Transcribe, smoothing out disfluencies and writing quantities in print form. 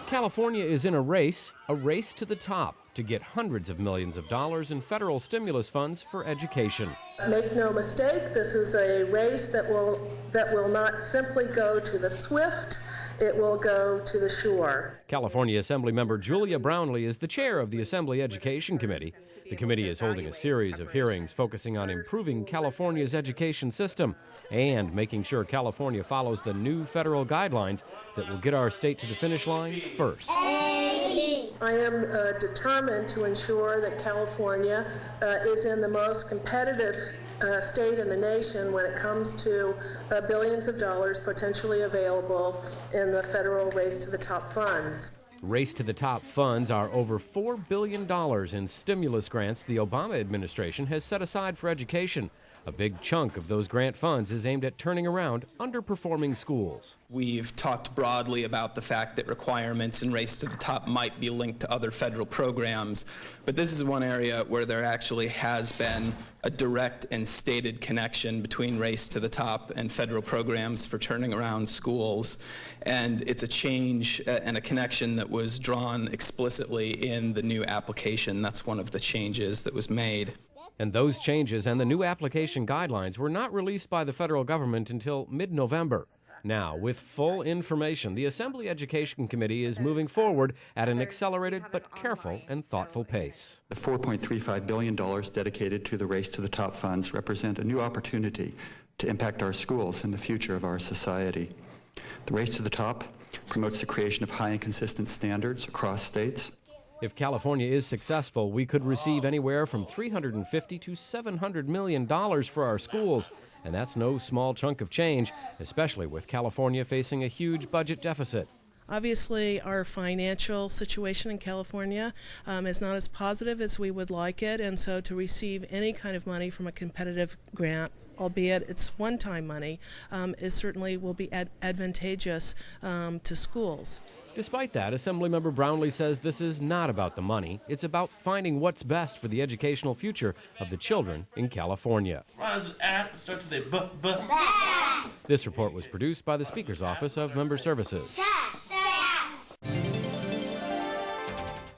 California is in a race to the top to get hundreds of millions of dollars in federal stimulus funds for education. Make no mistake, this is a race that will not simply go to the swift, it will go to the shore. California Assemblymember Julia Brownley is the chair of the Assembly Education Committee. The committee is holding a series of hearings focusing on improving California's education system and making sure California follows the new federal guidelines that will get our state to the finish line first. I am determined to ensure that California is in the most competitive state in the nation when it comes to billions of dollars potentially available in the federal Race to the Top funds. Race to the Top funds are over $4 billion in stimulus grants the Obama administration has set aside for education. A big chunk of those grant funds is aimed at turning around underperforming schools. We've talked broadly about the fact that requirements in Race to the Top might be linked to other federal programs, but this is one area where there actually has been a direct and stated connection between Race to the Top and federal programs for turning around schools. And it's a change and a connection that was drawn explicitly in the new application. That's one of the changes that was made. And those changes and the new application guidelines were not released by the federal government until mid-November. Now, with full information, the Assembly Education Committee is moving forward at an accelerated but careful and thoughtful pace. The $4.35 billion dedicated to the Race to the Top funds represent a new opportunity to impact our schools and the future of our society. The Race to the Top promotes the creation of high and consistent standards across states. If California is successful, we could receive anywhere from $350 to $700 million for our schools. And that's no small chunk of change, especially with California facing a huge budget deficit. Obviously, our financial situation in California is not as positive as we would like it, and so to receive any kind of money from a competitive grant, albeit it's one-time money, is certainly will be advantageous to schools. Despite that, Assemblymember Brownley says this is not about the money. It's about finding what's best for the educational future of the children in California. This report was produced by the Speaker's Office of Member Services.